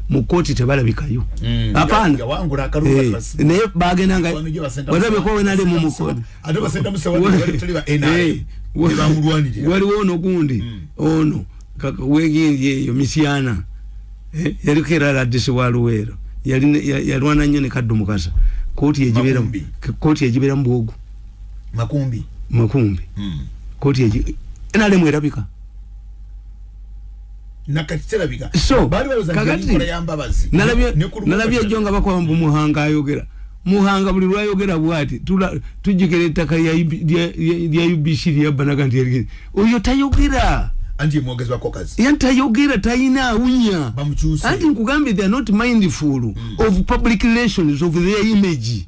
mukoti tebalabikayo apana yawangula akaruba ne bagenanga wadabe ko wenale mu mukoti ate basenda musawa taliba NRA bamulwanirira waliwo ono gundi ono weginje yo misiana yali kera la disi waluwero yalwana nnyo ne kaddu mukasa koti yejibera mbugu makumbi koti yeji enale mwerabika nakatiterabika so kakati nalabye jonga bakwa mbu muhanga ayogera muhanga buli lwayogera bwati tujikere ettaka lya UBC lyabanaga nti yali oyo tayogera anti mwogezi wako kazi yantayogera tayina awunya bamuchuse anti nkugambe they are not mindful of public relations of their image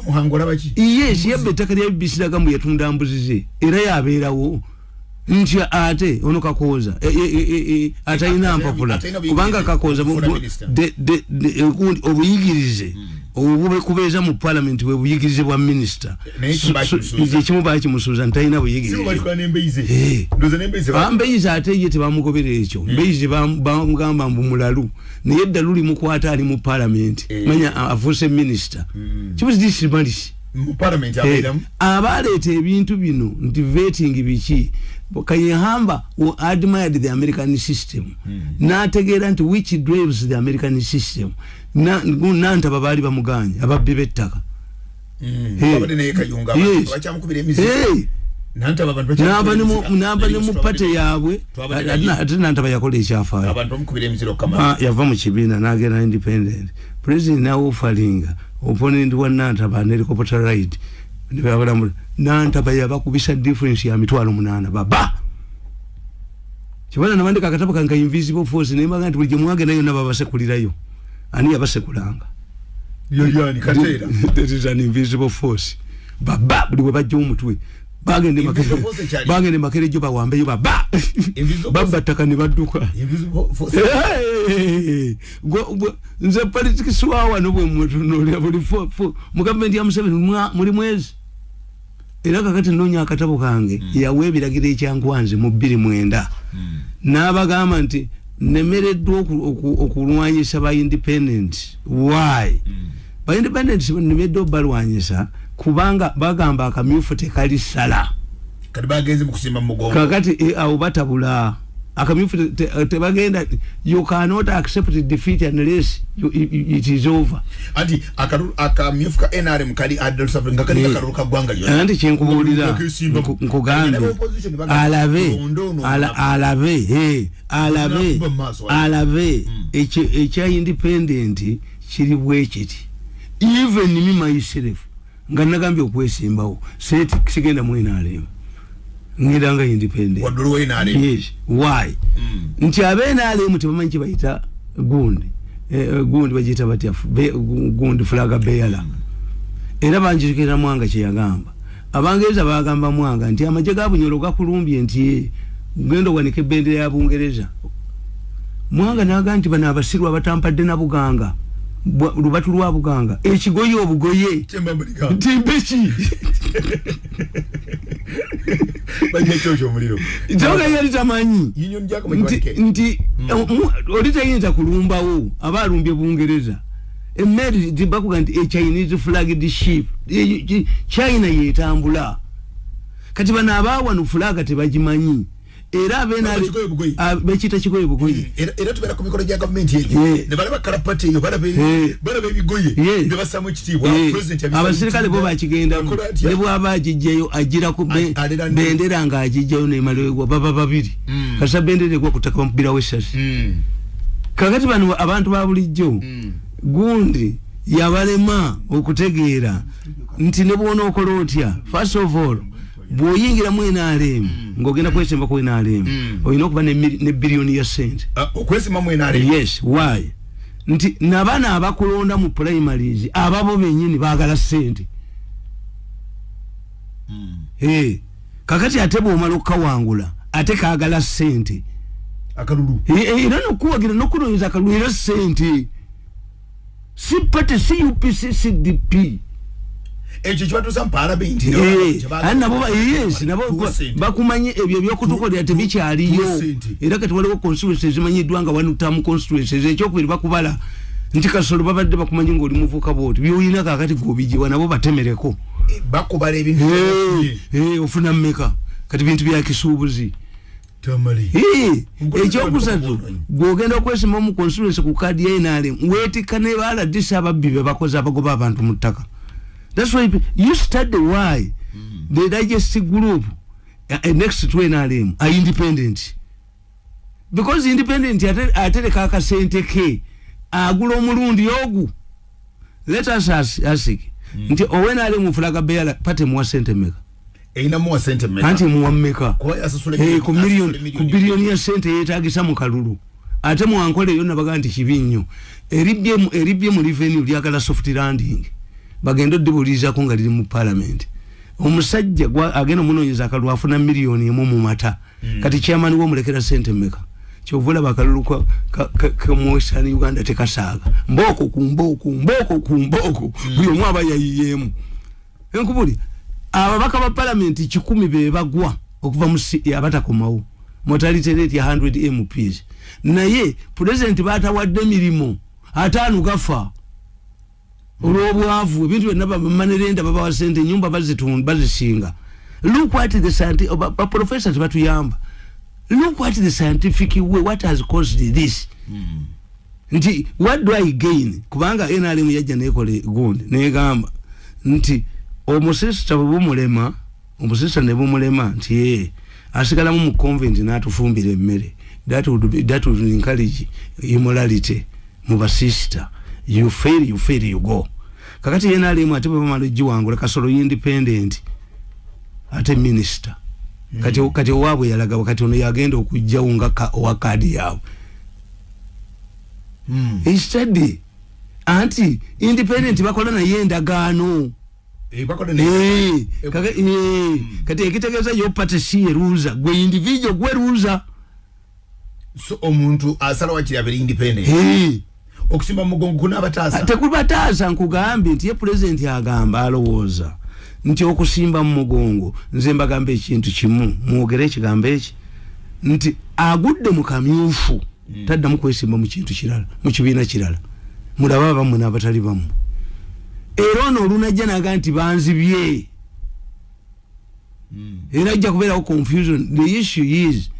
muhangola baki yes yabbe ettaka lya UBC lagambu yatunda mbuzize era yabeerawo nti ate ono kakoza atayina mpapula kubanga kakoza obuyigirize obube kubeeza mu parliament we buyigirize bwa minister ekimu bakimusuuza ntayina buyigirize mbeize ate ye tebamugobera ekyo mbeize bamugamba mbu mulalu naye eddalu limukwata ali mu parliament manya afuuse minister kibuzi dismalisi mu parliament abaleeta ebintu bino nti vetting biki Kayihamba who admired the American system nategeera nti which drives the American system nanta babali bamuganya ababbi bettaka namba ne mu pate yaabwe ate nanta bayakola ekyafaayo yava mu kibiina n'agenda independent president nawe ofalinga opponent wa nanta ba helicopter ride nibabalamu nanta bayabakubisa difference ya 8 baba kibana nabandika akatabo kanka invisible force nembaga nti buli mwage nayo nababasekulirayo ani yabasekulanga yoyani katera that is an invisible force baba buli webajja omutwe bagende makere jo bawambeyo baba baba takani badduka nze politics wawa nobwe muntu nolya buli mugambendi ya Museveni muri mwezi era kakati nonya akatabo kange yawe biragire ekyangwanze mu 29 n'abagamba nti nemereddwa okulwanyisa ba independent why ba independent nemereddwa balwanyisa kubanga bagamba akamyufu tekali sala kati bagenze mu kusimba mu mugongo kakati abo batabula akamyufu tebagenda you cannot accept defeat unless it is over anti akamyufu ka NRM kali adult suffering kali kakaruka gwanga lyo anti kyenkubulira nkugambe alave ekya independent kiri bwekiti even me myself nga nagambye okwesimbawo seti kisigenda mu NRM ngidanga independent wadulu NRM yes why nti NRM tebamanyi kibayita gundi bagita batya gundi flaga beala era banjirikira mwanga kyeyagamba abangereza bagamba mwanga nti amaje gabunyolo gakulumbye nti ngendo wanike bendera ya Bungereza mwanga naga nti bana abasirwa batampadde na Buganga lubatu lwa Buganga ekigoyo obugoye timbechi bajja chocho muliro njoga yali tamanyi union jako mwanike nti olita yinza kulumbawo abalumbye Bungereza emmeri dibakuga nti a Chinese flagged ship China yetambula kati bana abawa no flaga tebagimanyi era benali bekita kikoye bugoye era tubera ku mikoro gya government yeje ne bala bakala party yo bala bebigoye ne basamu kitibwa president abasirikale bo bakigenda ne bwa bajijeyo agira ku bendera nga ajijeyo ne malwego baba babiri kasa bendera kwa kutaka mpira wesasi kakati bano abantu babulijjo gundi yabalema okutegeera nti ne bona okolotya first of all boyingira mu NRM ngogenda kwesemba ku NRM oyino kuba ne billion ya cent okwesema mu NRM yes why nti nabana abakulonda mu primaries ababo benyini bagala cent kakati atebo omalo kawangula ate kagala cent akalulu era nokuwagira nokunoyiza akalulu cent si pate CUPC CDP echo chwatu za parliament nabo bakumanye ebyo byokutukolera tebikyaliyo era kati waliwo constituencies zimanyiddwa nga one term constituencies ekyokubiri bakubala nti kasolo babadde bakumanyi ng'oli muvuka booti byoyina kakati gobijiwa nabo batemereko bakubala ebintu ofuna mmeka kati bintu bya kisuubuzi tamali ekyokusatu gwogenda okwesimba mu constituency ku kadi ya NRM weetikka ne baala disa ababbi be bakoze abagoba abantu mu ttaka. That's why you study why the digestive group next to NRM are independent. Because independent atereka akasente ke agula omulundi ogu. Let us ask nti NRM fulaga beyala pate muwa sente meka. Eina muwa sente meka. Anti muwa meka. Ku bilioni ya sente yetagisa mu kalulu. Ate mu ankole yonna baga nti kibinyo. Eribye mu revenue lyagala soft landing. Bagendo dibuliza ko nga liri mu parliament. Omusajja agenda munonyeza akalulu afuna milioni emu mu mata. Kati chairman wo mulekera sente meka. Kyovula bakalulu ka Moisani Uganda tekasaaga. Mboko ku mboko. Buli mwaba yayiyemu. Enkubuli ababaka ba parliament 10 be bagwa okuva mu abatakomawo. Mortality rate ya 100 MPs. Naye president batawadde milimo 5 gafa. Olwobwavu ebintu byonna bamanirenda baba wasente nyumba bazisinga. Look what the scientific professors batuyamba. Look what the scientific way, what has caused this. Nti what do I gain? Kubanga NRM yajja nekole gundi negamba nti omusista bumulema omusista ne bumulema nti asigala mu convent n'atufumbira emmere. That would encourage immorality mu basista. You fail, you go. Kakati NRM ate bamaloji wangula kasolo independent ate minister. Kati wabwe yalaga wakati ono yagenda okujja unga wakadi yawe. Instead anti independent bakola na yenda gano. Kati ekitegeeza yo pate si ruza gwe individual gwe ruza. So omuntu asala wakiri abiri independent. Okusimba mugongo kuna batasa. Tekubatasa nkugambe nti ye president yagamba alowooza nti okusimba mugongo nze mbagambe ekintu kimu muogere ekigambo eki nti agudde mu kamyufu taddamu kwesimba mu kintu kirala mu kibiina kirala mulaba bamwe n'abatali bamu era ono olunajja naga nti banzibye era ajja kubeerawo confusion. The issue is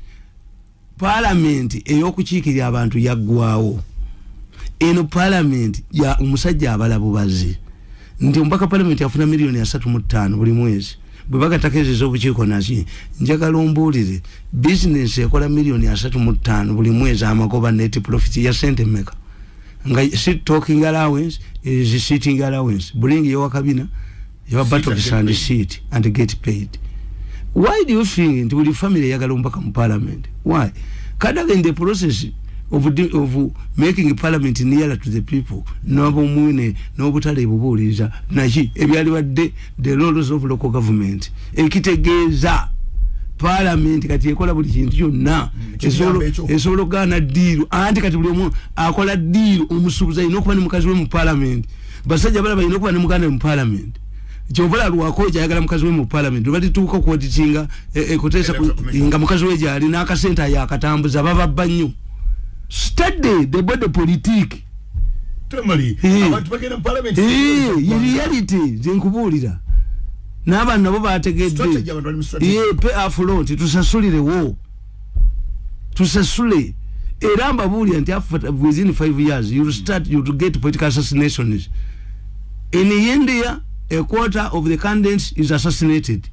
parliament ey'okukiikirira abantu yaggwawo. Eno parliament ya umusajja abalabubazi nti mpaka parliament afuna milioni 3.5 buli mwezi bwe bagatekerezo obukiiko nazi njagala ombulire business ekola milioni 3.5 buli mwezi amagoba net profit ya sente meka nga sit talking allowance is sitting allowance bring your kabina your battle stand seat and get paid. Why do you think nti buli family yagala mpaka mu parliament? Why? Kadaga in the process of making parliament nearer to the people nobo mwine nobutale bubuliza nachi ebyali wadde the roles of local government ekitegeeza parliament kati ekola buli kintu kyonna esolo gana deal anti kati buli omu akola deal omusubuza inokuba ne mukazi we mu parliament basajja balaba inokuba ne muganda mu parliament Chovola ruwakoja yagala mukazi we mu parliament bali tuko ku auditinga ekotesa nga mukazi we jali na akasenta ya katambuza baba banyu. Study the body politique. Tamali abantu bagenda mu parliament reality zinkubulira n'abantu nabo bategedde pe affront tusasulire wo tusasule eramba buli anti within 5 years you to get political assassinations in India. A quarter of the candidates is assassinated.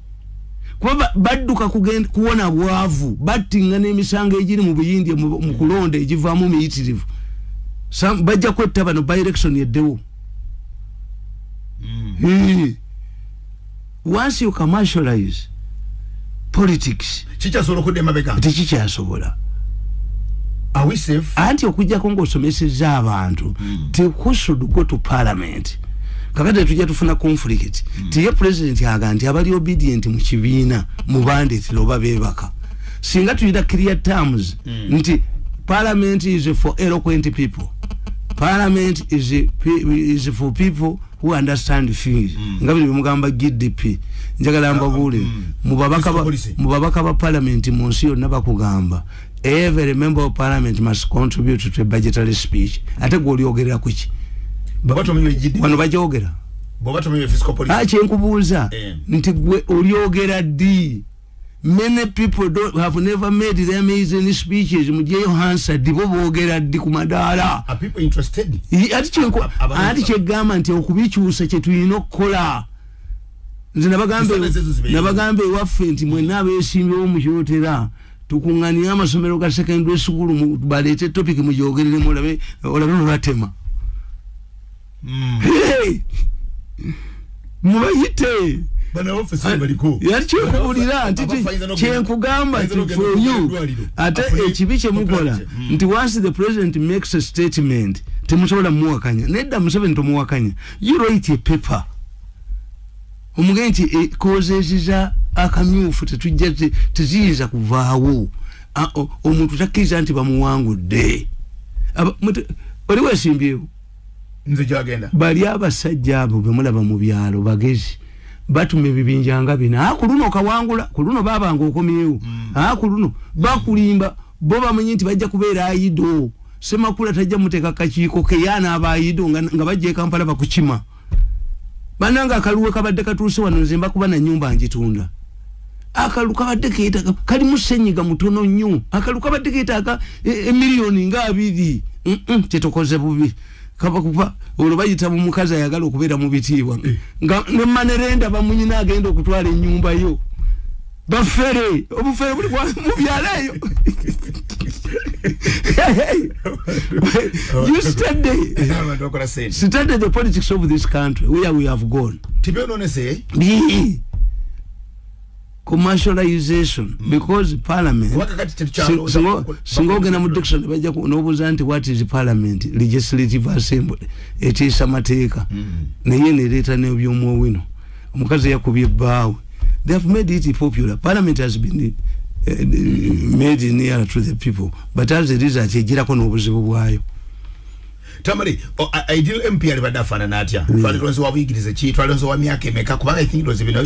Kuba badduka kugenda kuona bwavu battinga n'emisango egiri mu buyindi mu kulonda egivamu miyitirivu bajja kwetta bano by election yeddewo. Once you commercialize politics chichasobola kudde mabega tekichasobola. Are we safe? Anti okujjako ng'osomesezza abantu who should go to parliament. Kakati tujja tufuna conflict. Tiye president yaga nti abali obedient mu kibiina mu bandit loba bebaka. Singa tuyita clear terms nti parliament is for eloquent people. Parliament is for people who understand fees ngabiri mugamba GDP njagala mbabule mubabaka ba parliament monsio nabakugamba every member of parliament must contribute to a budgetary speech ate goli ogerera kuki babato mwe GDP wano bajogera babato mwe fiscal policy ache nkubuuza nti gwe oliogera di many people have never made their amazing speeches mujeyo hansa dibo boogera di kumadala are people interested ati kyegamba nti okubikyusa kye tulina okukola nze nabagambe ewaffe nti mwenna abeesimbyewo mukyotera tukuŋŋanira amasomero ga secondary school baleete topic mugyogereremu olabe nolwatema mubayite bana office baliko yakyokubulira nti kyenkugamba nti for you ate ekibi kyemukola nti once the president makes a statement temusobola muwakanya nedda Museveni tomuwakanya you write a paper omugee nti kozesiza akamyufu teziyinza kuvaawo omuntu takkiriza nti bamuwangudde oli weesimbyewo nze kyagenda bali abasajja abo bemulaba mu byalo bagezi batume bibinja nga bina kuluno kawangula kuluno babanga okomyewo kuluno bakulimba bo bamanyi nti bajja kubeera ayido Semakula tajja muteka kakiiko ke yana abayido nga bajje Kampala bakukima bananga akaluwe kabadde katuuse wano nze mbakuba na nyumba njitunda akalu kabadde keetaka kali musenyiga mutono nnyo akalu kabadde keetaka emiliyoni nga 2 kyetokoze bubi kabakupa olubayita mu mukazi ayagala okubeera mu bitiibwa nga ne manerenda bamunyina agenda okutwala ennyumba yo bafere obufere buli mu byaleyo you study the politics of this country where we have gone commercialization because parliament singogena mu dictionary bajja nobuza nti what is parliament legislative assembly etisa mateeka naye nereta ne byomwowino omukazi yakubye baawe they have made it popular. Parliament has been made nearer to the people, but as a result ejira ko nobuzibu bwayo. Tamale ideal MP alibadafana natya twalonzo wabigirize chi twalonzo wa myaka emeka kubanga I think those bino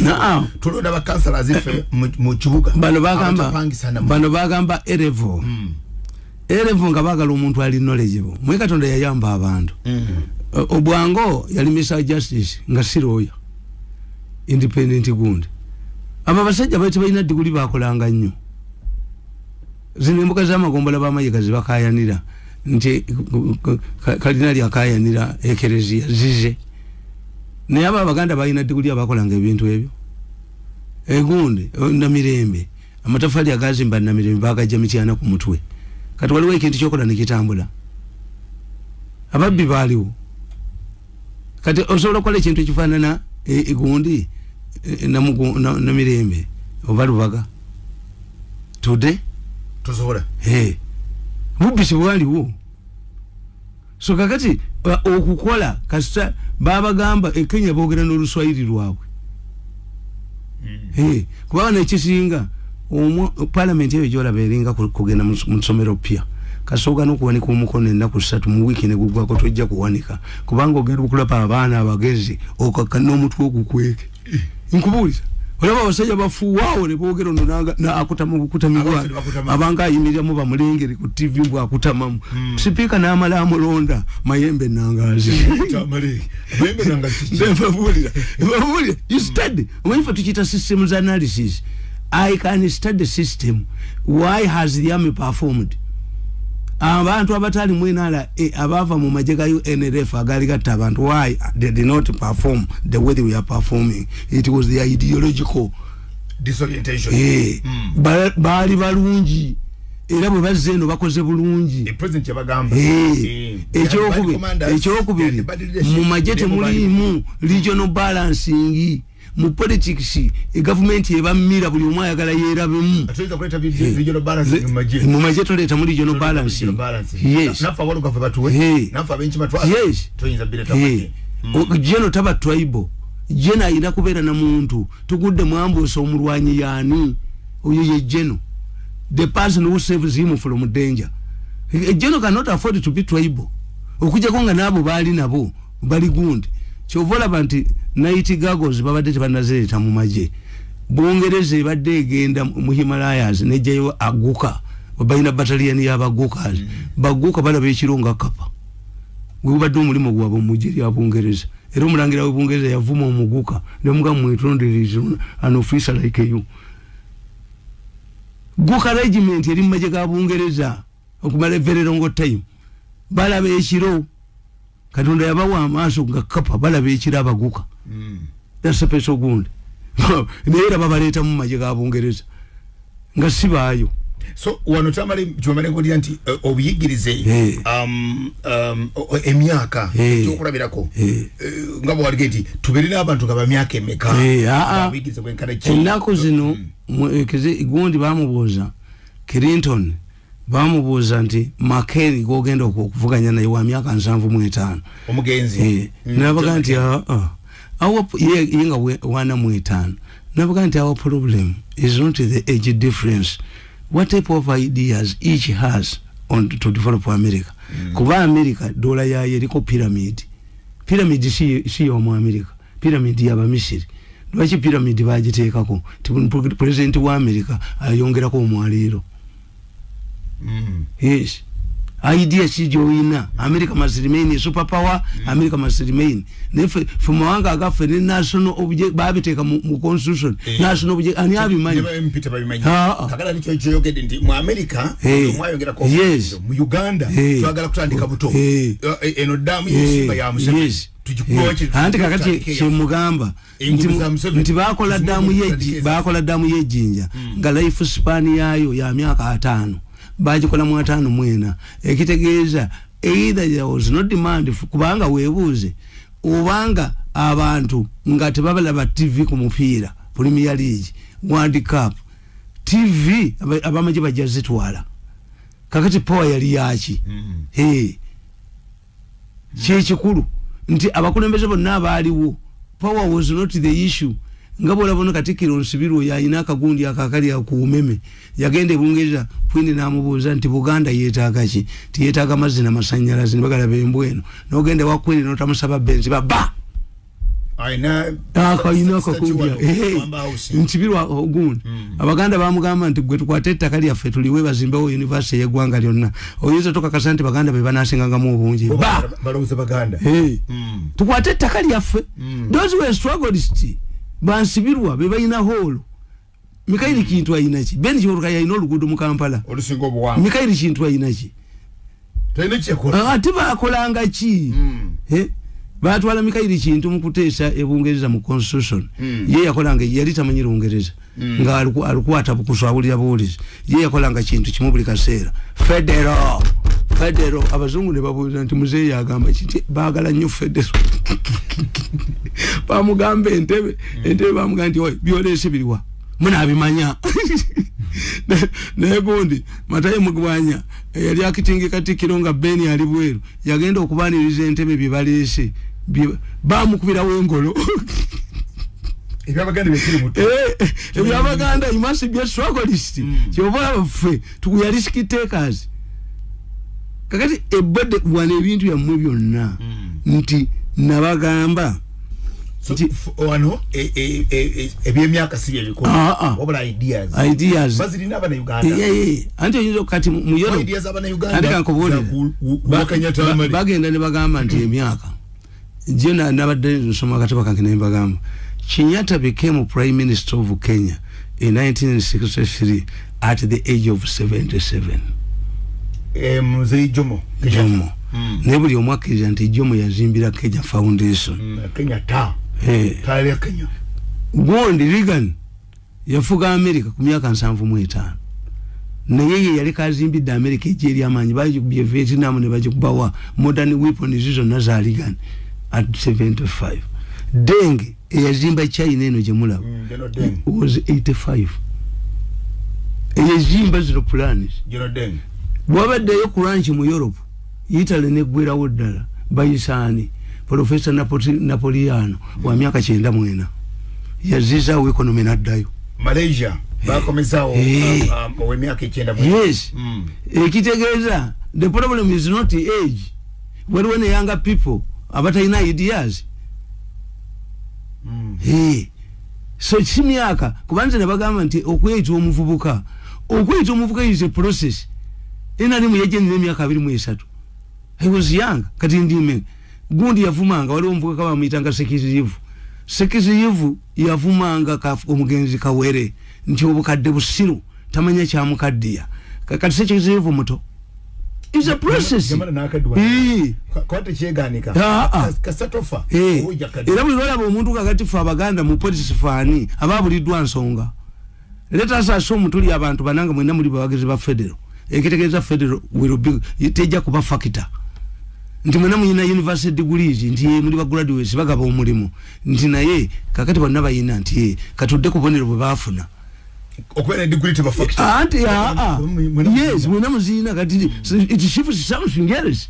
tuloda ba councillors ife mu kibuga bano bagamba erevo nga bagala omuntu ali knowledgeable mwe Katonda yayamba abantu obwango yali Mr Justice nga siroya independent gundi aba basajja baite balina diguli bakolanga nnyo zino embuga z'amagombola b'amayigazi bakayanira nti kardinali akayanira ekereziya zize naye aba abaganda balina diguli abakolanga ebintu ebyo egundi Namirembe amatafali agazimba Namirembe bagajja mityana ku mutwe kati waliwo ekintu kyokola nekitambula ababbi baaliwo kati osobola okukola ekintu ekifaanana egundi Namirembe obalubaga today tozola mubisi bwaliwo so kakati okukola kasita babagamba Kenya boogera n'oluswayiri lwabwe kuba nekisinga parliament eyo gyolaba eringa kugenda mu ssomero pya kasoga n'okuwanika omukono ennaku 3 mu wiiki ne gugwako tojja kuwanika kubanga ogenda okulaba abaana abagezi okakka n'omutwe ogukweke nkubuuliza olaba abasajja bafuwaawo ne boogera ono akutama bukutamibwa abanga ayimiriramu bamulengere ku TV bwakutamamu sipiika n'amala amulonda mayembe nangazi babuulira you study when you tukita systems analysis I can study the system why has the army performed abantu abatali mwenala abava mu majega UNRF agali gatta abantu why they did not perform the way they are performing it was the ideological disorientation bali balungi era bwe bazze eno bakoze bulungi president yabagamba ekyokubiri mu majete mulimu regional balancing mu politics government ebamira buli omwe ayagala yerabemu atweza kuleta regional balance mu majete leta mu regional balance yes nafa walo gafa batuwe nafa benchi matwa yes toyinza bile tabate jeno taba tribal jena ina kubeera na muntu tukudde mwambuso omulwanyi yani oyo ye jeno the person who saves him from danger jeno cannot afford to be tribal okujja konga nabo bali nabo bali gundi kyovola banti night goggles babadde tebanazireta mu maje Bungereza badde egenda mu Himalayas nejayo aguka baina battalion y'abaguka baguka balaba ekironga kapa gwubadde omulimo gwabo mu jeri ya Bungereza era omulangira wa Bungereza yavuma omuguka nemuga mwetonderizo an officer like you guka regiment eri maje ga Bungereza okumala vererongo time balaba ekiro Katonda yabawa amaaso nga kapa balaba ekiro abaguka that's a special gundi neera babaleta mu maje ga Bungereza nga sibaayo so wano Tamale jomale ngodi anti obiyigirize emyaka kyokulabirako ngabo waligeti tuberina abantu ngaba myaka emeka obiyigirize kwenkana ki enako zino keze gundi bamubuuza Clinton bamubuuza nti Makeri gogenda okuvuganya naye wa myaka 75 omugenzi nabaga nti awo yenga wana mu 5 nabaga nti our problem is not the age difference. What type of ideas each has on to develop America? Kuba America dola ya yeriko pyramid si yo mu America pyramid ya ba Misiri lwaki pyramid bagiteekako president wa America ayongerako omwaliro yes idea si joina America must remain a superpower America must remain from wanga agafe ni national object babiteeka mu constitution national object ani abimanyi mpita babimanyi kakala nicho ayogedde ndi mu America mwayongera ko mu Uganda twagala kutandika buto eno damu yesiba ya Museveni tujikuoche anti kakati kyemugamba nti bakola damu yejinja nga life span yayo ya myaka 5 bagikola mu 5 mwena ekitegeeza either there was no demand kubanga webuuze obanga abantu nga tebabalaba TV ku mupiira Premier League World Cup TV abamaje bajazitwala kakati power yali yaki kyekikulu nti abakulembeze bonna abaaliwo power was not the issue ngabola bono katikiro nsibiro yayina akagundi akakali akuumeme yagende Bungereza kwindi namubuuza nti Buganda yeetaaga ki tiyetaaga mazina masanyalazi nibagala bembweno nogende wakwindi notamusaba benzi baba aina akayina kakubya nsibiro ogundi Abaganda bamugamba nti gwe tukwate ettaka lyaffe tuliwe bazimbewo university y'eggwanga lyonna oyinza toka kasanti Baganda be banasingangamu obungi balowooza Baganda tukwate ettaka lyaffe those were struggleists bansibirwa be bayina holo Mikaili kintu ayina ki ben kiruka yayina olugudo mu Kampala olusingo bwa Mikaili kintu ayina ki tayina kyekola atiba akolanga ki batwala Mikaili kintu mu kuteesa ebungereza mu constitution ye yakolanga yali tamanyira Bungereza nga alikuata bukuswabulira bulizi ye yakolanga kintu kimu buli kaseera federal abazungu ne babuuza nti muzeeyi agamba kiti baagala nnyo federal bamugambe entebe bamugamba nti oyo byolese biriwa munabimanya naye gundi Matayo Mugwanya yali akitingi katikiro nga Beni ali bweru yagenda okubaniriza entebe bye baleese bamukubira wengolo ebyabaganda bekiri muto ebyabaganda you must be a struggleist kyobola baffe tukuya risk takers kakati ebode wana ebintu ya mu byonna nti nabagamba nti wano ebyemyaka si byebikulu wabula ideas bazirina abana Uganda anti oyinza kati mu Europe ideas abana Uganda bagenda ne bagamba nti emyaka jena nabadde nsoma kataba kange ne bagamba Kenyatta became Prime Minister of Kenya in 1963 at the age of 77. Mzee Jomo. Nebuli omwaka nti Jomo yazimbira Kenya Foundation. Kenya ta. Tali ya Kenya. Gondi Reagan yafuga America ku myaka 75. Naye yali kazimbidde America ejeri amanyi baje ku Vietnam ne baje kubawa modern weapons zizo naza Reagan at 75. Deng yazimba China eno jemula was 85. Yazimba zero plans. Deng. Wabadde yo kuranchi mu Europe Italy ne gwera woddala bayisani Professor Napoleano wa myaka 9 yaziza we economy naddayo Malaysia bakomezao we myaka 9 yes ekitegeeza the problem is not age when younger people abatayina ideas So chimyaka kubanza nabagamba nti okuyita omuvubuka is a process. Ina limu yeje ni myaka 23. I was young kati ndime gundi yavumanga wali omuvubuka kama mitanga sekizivu yavumanga ka omugenzi kawere nti obukadde busiru tamanya kya mukaddiya kati sekizivu muto. It's a process. Kwate kyeganika kasatofa era buli lwalaba omuntu kakati fa abaganda mu police fani ababuliddwa nsonga. Let us assume tuli abantu bananga mwena muli bawagezi ba federal ekitegeeza federal will be iteja kuba factor nti mwena muyina university degrees nti muli ba graduates bagaba omulimu nti naye kakati bonna bayina nti katudde kubonero bwe bafuna okwene degree to ba factor yes mwena muzina kati it shifts something else.